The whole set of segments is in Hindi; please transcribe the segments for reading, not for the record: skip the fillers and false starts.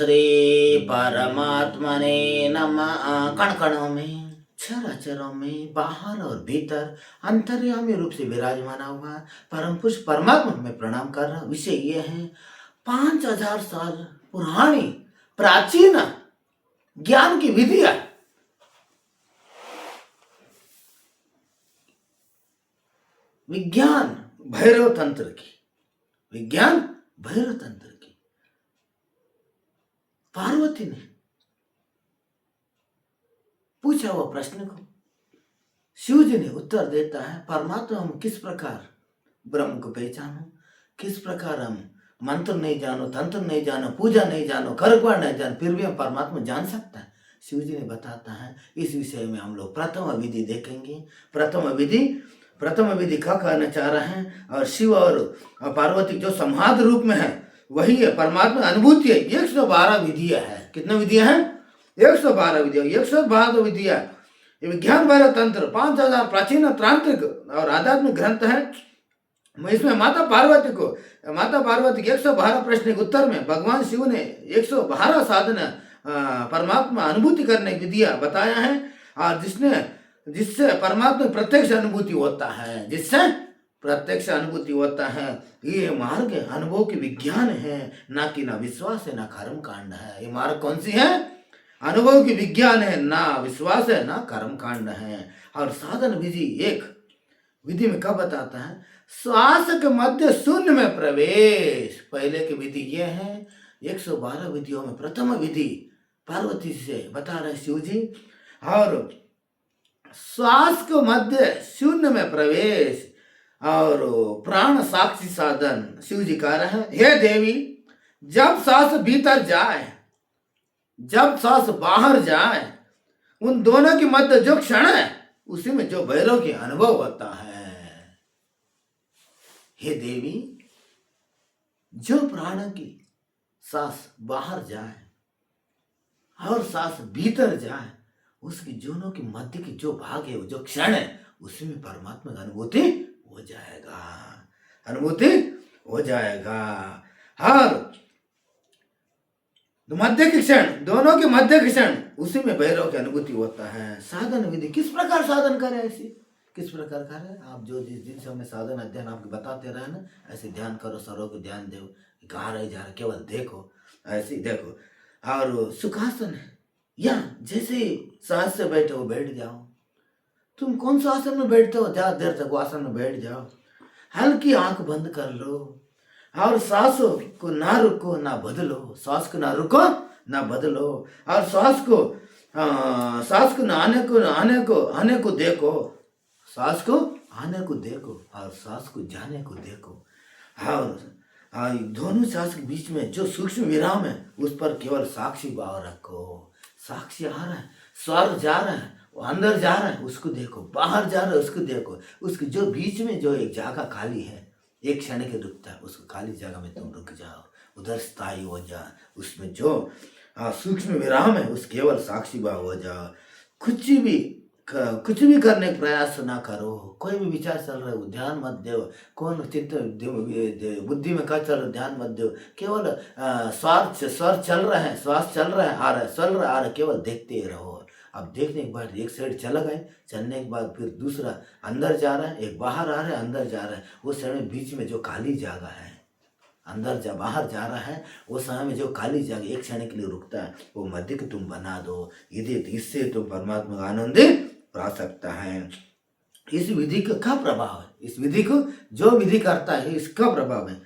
श्री परमात्मने नमः। कण कणों में, चराचरों में, बाहर और भीतर अंतर्यामी रूप से विराजमान हुआ परम पुरुष परमात्मा में प्रणाम कर रहा। विषय ये है 5000 साल पुरानी प्राचीन ज्ञान की विधियां, विज्ञान भैरव तंत्र की, विज्ञान भैरव तंत्र की पार्वती ने पूछा हुआ प्रश्न को शिव जी ने उत्तर देता है। परमात्मा हम किस प्रकार ब्रह्म को पहचानो, किस प्रकार हम मंत्र नहीं जानो, तंत्र नहीं जानो, पूजा नहीं जानो, खरगवार नहीं जानो, फिर भी हम परमात्मा जान सकता है। शिव जी ने बताता है। इस विषय में हम लोग प्रथम विधि देखेंगे। प्रथम विधि क्या कहना चाह रहे हैं, और शिव और पार्वती जो संहाद रूप में है वही है परमात्मा अनुभूति है। 112 विधियां है। कितने विधियां हैं? 112 विधियां। 112 विधियां विज्ञान भैरव तंत्र 5000 प्राचीन तांत्रिक और आध्यात्मिक ग्रंथ है। इसमें माता पार्वती के 112 प्रश्न के उत्तर में भगवान शिव ने 112 साधन परमात्मा अनुभूति करने की विधियां बताया है, और जिससे परमात्मा प्रत्यक्ष अनुभूति होता है, जिससे प्रत्यक्ष अनुभूति होता है। ये मार्ग अनुभव की विज्ञान है, ना कि ना विश्वास है, ना कर्म कांड है। ये मार्ग कौन सी है? अनुभव की विज्ञान है, ना विश्वास है, ना कर्म कांड है। और साधन विधि एक विधि में क्या बताता है? श्वास के मध्य शून्य में प्रवेश। पहले की विधि ये है। 112 विधियों में प्रथम विधि पार्वती से बता रहे शिव जी। और श्वास के मध्य शून्य में प्रवेश और प्राण साक्षी साधन शिव जी कह रहे हैं। हे देवी, जब सांस भीतर जाए, जब सांस बाहर जाए, उन दोनों के मध्य जो क्षण है उसी में जो भैरव की अनुभव होता है। हे देवी, जो प्राण की सांस बाहर जाए और सांस भीतर जाए, उसकी दोनों के मध्य की जो भाग है, जो क्षण है, उसी में परमात्मा की अनुभूति हो जाएगा, अनुभूति हो जाएगा। और मध्य के क्षण, दोनों के मध्य के क्षण, उसी में भैरव की अनुभूति होता है। साधन विधि किस प्रकार साधन करे, ऐसी किस प्रकार करे? आप जो जिस दिन से हमें साधन अध्ययन आपको बताते रहे ना, ऐसे ध्यान करो, सरों को ध्यान दो, कहाँ रह जा रहा, केवल देखो, ऐसे देखो। और सुखासन है, या जैसे सांस से बैठे हो बैठ जाओ। तुम कौन सा आसन में बैठते हो, ज्यादा देर तक आसन में बैठ जाओ। हल्की आंख बंद कर लो और सांसों को ना रुको ना बदलो, सांस को ना रुको ना बदलो, और सांस को ना आने को देखो, सांस को आने को देखो और सांस को जाने को देखो। और दोनों सांस के बीच में जो सूक्ष्म विराम है उस पर केवल साक्षी भाव रखो। साक्षी आ रहा है, स्वर जा रहा है, वो अंदर जा रहा है, उसको देखो, बाहर जा रहा है, उसको देखो। उसके जो बीच में जो एक जगह खाली है, एक क्षण के रुकता है, उसको खाली जगह में तुम रुक जाओ, उधर स्थायी हो जा। उसमें जो सूक्ष्म विराम है उस केवल साक्षी भाव हो जाओ। कुछ भी करने का प्रयास ना करो। कोई भी विचार चल रहा है ध्यान मत दो, कौन चित्त बुद्धि में क्या चल रहा है ध्यान मत दो। केवल स्वर चल रहा है, श्वास चल रहा है, आ रहा है, चल रहा है, आ रहा है, केवल देखते रहो। अब देखने के बाद एक साइड चला गए, चलने के बाद फिर दूसरा अंदर जा रहा है, एक बाहर आ रहा है, अंदर जा रहा है। उस समय बीच में जो खाली जगह है, अंदर जा बाहर जा रहा है, उस समय में जो खाली जगह एक क्षण के लिए रुकता है, वो मध्य को तुम बना दो। इससे तुम परमात्मा का आनंद पा सकता है। इस विधि का क्या प्रभाव है? इस विधि को जो विधि करता है इसका प्रभाव है।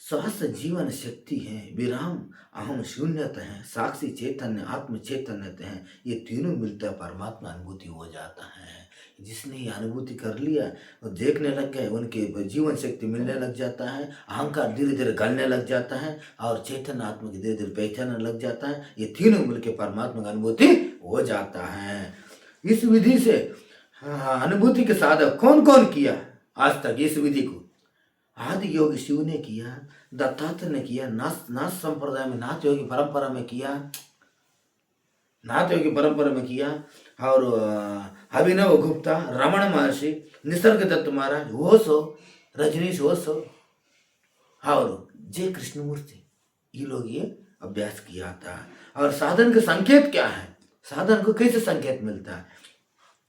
श्वास जीवन शक्ति है, विराम अहम शून्यता है, साक्षी चैतन्य आत्म चैतन्यता है। ये तीनों मिलकर परमात्मा अनुभूति हो जाता है। जिसने ये अनुभूति कर लिया वो देखने लग गए, उनके जीवन शक्ति मिलने लग जाता है, अहंकार धीरे धीरे गलने लग जाता है, और चैतन्य आत्मा की धीरे धीरे पहचानने लग जाता है। ये तीनों मिलकर परमात्मा की अनुभूति हो जाता है। इस विधि से अनुभूति के साधक कौन कौन किया आज तक? इस विधि को आदि योगी शिव ने किया, दत्तात्रेय ने किया, नाथ संप्रदाय में नाथ योगी परंपरा में किया, और अभिनव गुप्ता, रमण महर्षि, निसर्ग दत्त महाराज, ओशो, रजनीश ओशो और जय कृष्णमूर्ति, ये लोग ये अभ्यास किया था। और साधन के संकेत क्या है? साधन को कैसे संकेत मिलता है?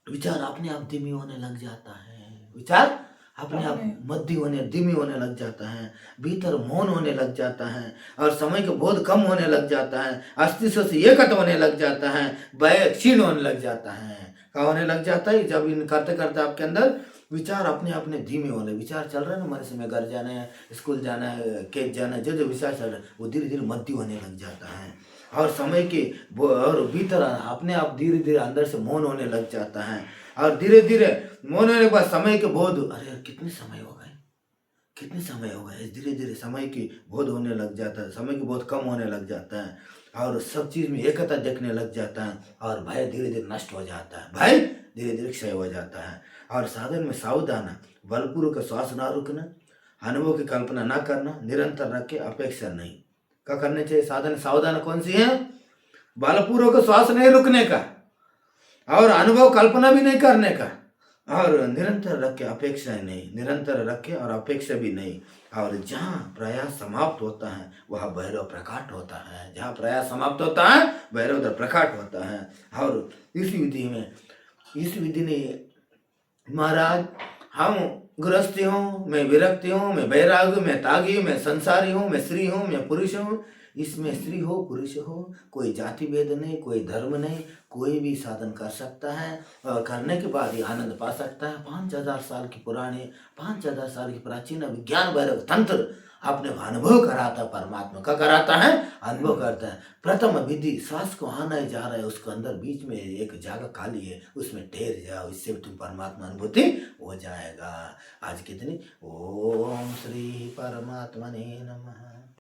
विचार अपने आप धीमी होने लग जाता है, विचार अपने आप धीमी होने लग जाता है, भीतर मौन होने लग जाता है, और समय का बोध कम होने लग जाता है, अस्तित्व से एकत्र होने लग जाता है, भय क्षीण होने लग जाता है। क्या होने लग जाता है? जब इन करते करते आपके अंदर विचार अपने अपने धीमे होने, विचार चल रहे हैं ना, मनुष्य में घर जाना है, स्कूल जाना है, खेत जाना है, जो जो विचार चल रहा है वो धीरे धीरे मध्य होने लग जाता है, और समय के और भीतर अपने आप धीरे धीरे अंदर से मौन होने लग जाता है, और धीरे धीरे मौन होने के बाद समय के बोध, अरे यार कितने समय हो गए, कितने समय हो गए, धीरे धीरे समय की बोध होने लग जाता है, समय की बोध कम होने लग जाता है, और सब चीज में एकता देखने लग जाता है, और भय धीरे धीरे नष्ट हो जाता है, भय धीरे धीरे क्षय हो जाता है। और साधन में सावधान, बलपूर्वक श्वास ना रुकना, अनुभव की कल्पना ना करना, निरंतर रखे, अपेक्षा नहीं। क्या करने चाहिए? साधन सावधान कौन सी है? बलपूर्वक श्वास नहीं रुकने का, और अनुभव कल्पना भी नहीं करने का, और निरंतर रखे, अपेक्षाएं नहीं, निरंतर रखे और अपेक्षा भी नहीं। और जहाँ प्रयास समाप्त होता है वहाँ भैरव प्रकट होता है, जहाँ प्रयास समाप्त होता है भैरव उधर प्रकट होता है। और इस विधि ने महाराज, हम गृहस्थी हूँ, मैं विरक्ति हूँ, मैं बैराग हूँ, मैं तागी हूँ, मैं संसारी हूँ, मैं स्त्री हूँ, मैं पुरुष हूँ, इसमें स्त्री हो पुरुष हो कोई जाति भेद नहीं, कोई धर्म नहीं, कोई भी साधन कर सकता है, और करने के बाद ही आनंद पा सकता है। 5000 साल की पुरानी, 5000 साल की प्राचीन विज्ञान भैरव तंत्र अपने को अनुभव कराता, परमात्मा का कराता है, अनुभव करता है। प्रथम विधि, श्वास को आना ही जा रहा है, उसको अंदर बीच में एक जगह खाली है, उसमें ठहर जाओ, इससे तुम परमात्मा अनुभूति हो जाएगा। आज कितनी ओम श्री परमात्मा ने नमः।